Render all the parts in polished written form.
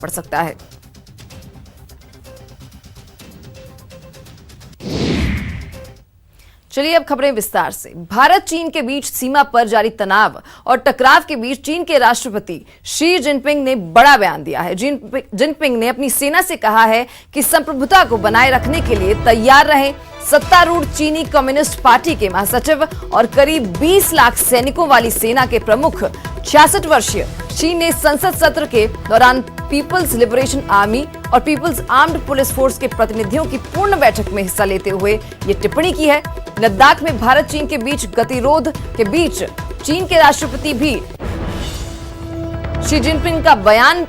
पड़ सकता है। चलिए अब खबरें विस्तार से। भारत चीन के बीच सीमा पर जारी तनाव और टकराव के बीच चीन के राष्ट्रपति शी जिनपिंग ने बड़ा बयान दिया है। जिनपिंग ने अपनी सेना से कहा है कि संप्रभुता को बनाए रखने के लिए तैयार रहें। सत्तारूढ़ चीनी कम्युनिस्ट पार्टी के महासचिव और करीब 20 लाख सैनिकों वाली सेना के प्रमुख 66 वर्षीय शी ने संसद सत्र के दौरान पीपल्स लिबरेशन आर्मी और पीपल्स आर्म्ड पुलिस फोर्स के प्रतिनिधियों की पूर्ण बैठक में हिस्सा लेते हुए ये टिप्पणी की है। लद्दाख में भारत चीन के बीच गतिरोध के बीच चीन के राष्ट्रपति भी शी जिनपिंग का बयान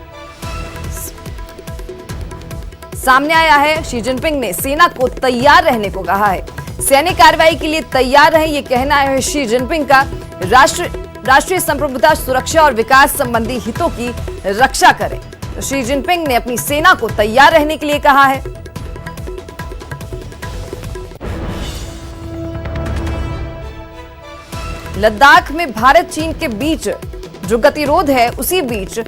सामने आया है। शी जिनपिंग ने सेना को तैयार रहने को कहा है। सैन्य कार्रवाई के लिए तैयार रहे, ये कहना है शी जिनपिंग का। राष्ट्रीय संप्रभुता, सुरक्षा और विकास संबंधी हितों की रक्षा करें। तो शी जिनपिंग ने अपनी सेना को तैयार रहने के लिए कहा है। लद्दाख में भारत चीन के बीच जो गतिरोध है, उसी बीच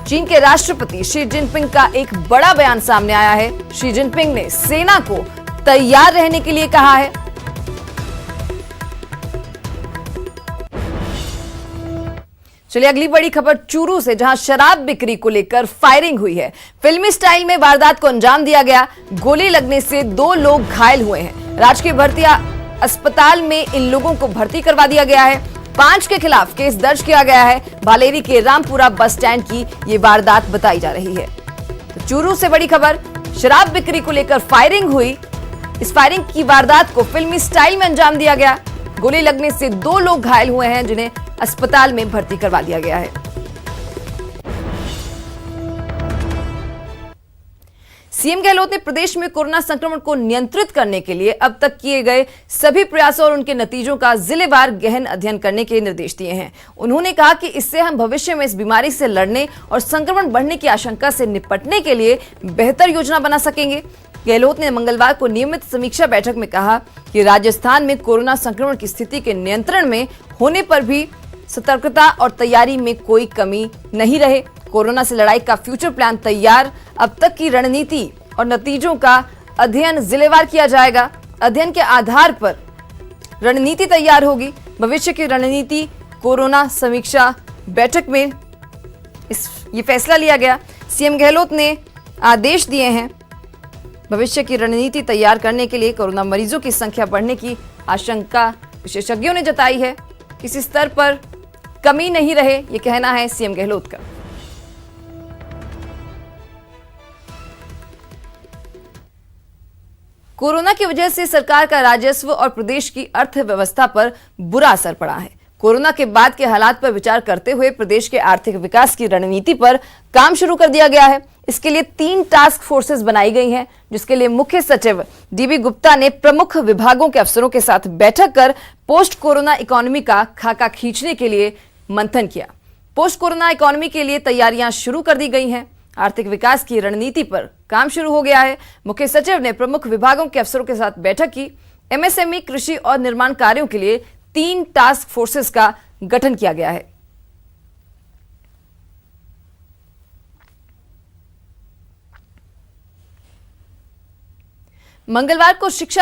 चीन के राष्ट्रपति शी जिनपिंग का एक बड़ा बयान सामने आया है। शी जिनपिंग ने सेना को तैयार रहने के लिए कहा है। चलिए अगली बड़ी खबर चूरू से, जहां शराब बिक्री को लेकर फायरिंग हुई है। फिल्मी स्टाइल में वारदात को अंजाम दिया गया। गोली लगने से 2 लोग घायल हुए हैं। राजकीय भर्ती अस्पताल में इन लोगों को भर्ती करवा दिया गया है। 5 के खिलाफ केस दर्ज किया गया है। भालेरी के रामपुरा बस स्टैंड की ये वारदात बताई जा रही है। तो चूरू से बड़ी खबर, शराब बिक्री को लेकर फायरिंग हुई। इस फायरिंग की वारदात को फिल्मी स्टाइल में अंजाम दिया गया। गोली लगने से 2 लोग घायल हुए हैं, जिन्हें अस्पताल में भर्ती करवा दिया गया है। सीएम गहलोत ने प्रदेश में कोरोना संक्रमण को नियंत्रित करने के लिए अब तक किए गए सभी प्रयासों और उनके नतीजों का जिलेवार गहन अध्ययन करने के निर्देश दिए हैं। उन्होंने कहा कि इससे हम भविष्य में इस बीमारी से लड़ने और संक्रमण बढ़ने की आशंका से निपटने के लिए बेहतर योजना बना सकेंगे। गहलोत ने मंगलवार को नियमित समीक्षा बैठक में कहा कि राजस्थान में कोरोना संक्रमण की स्थिति के नियंत्रण में होने पर भी सतर्कता और तैयारी में कोई कमी नहीं रहे। कोरोना से लड़ाई का फ्यूचर प्लान तैयार। अब तक की रणनीति और नतीजों का अध्ययन जिलेवार किया जाएगा। अध्ययन के आधार पर रणनीति तैयार होगी। भविष्य की रणनीति कोरोना समीक्षा बैठक में ये फैसला लिया गया। सीएम गहलोत ने आदेश दिए हैं। भविष्य की रणनीति तैयार करने के लिए कोरोना मरीजों की संख्या बढ़ने की आशंका विशेषज्ञों ने जताई है। किसी स्तर पर कमी नहीं रहे, ये कहना है सीएम गहलोत का। कोरोना की वजह से सरकार का राजस्व और प्रदेश की अर्थव्यवस्था पर बुरा असर पड़ा है। कोरोना के बाद के हालात पर विचार करते हुए प्रदेश के आर्थिक विकास की रणनीति पर काम शुरू कर दिया गया है। इसके लिए 3 टास्क फोर्सेस बनाई गई हैं, जिसके लिए मुख्य सचिव डीबी गुप्ता ने प्रमुख विभागों के अफसरों के साथ बैठक कर पोस्ट कोरोना इकोनॉमी का खाका खींचने के लिए मंथन किया। पोस्ट कोरोना इकोनॉमी के लिए तैयारियां शुरू कर दी गई हैं। आर्थिक विकास की रणनीति पर काम शुरू हो गया है। मुख्य सचिव ने प्रमुख विभागों के अफसरों के साथ बैठक की। एमएसएमई, कृषि और निर्माण कार्यों के लिए 3 टास्क फोर्सेस का गठन किया गया है। मंगलवार को शिक्षा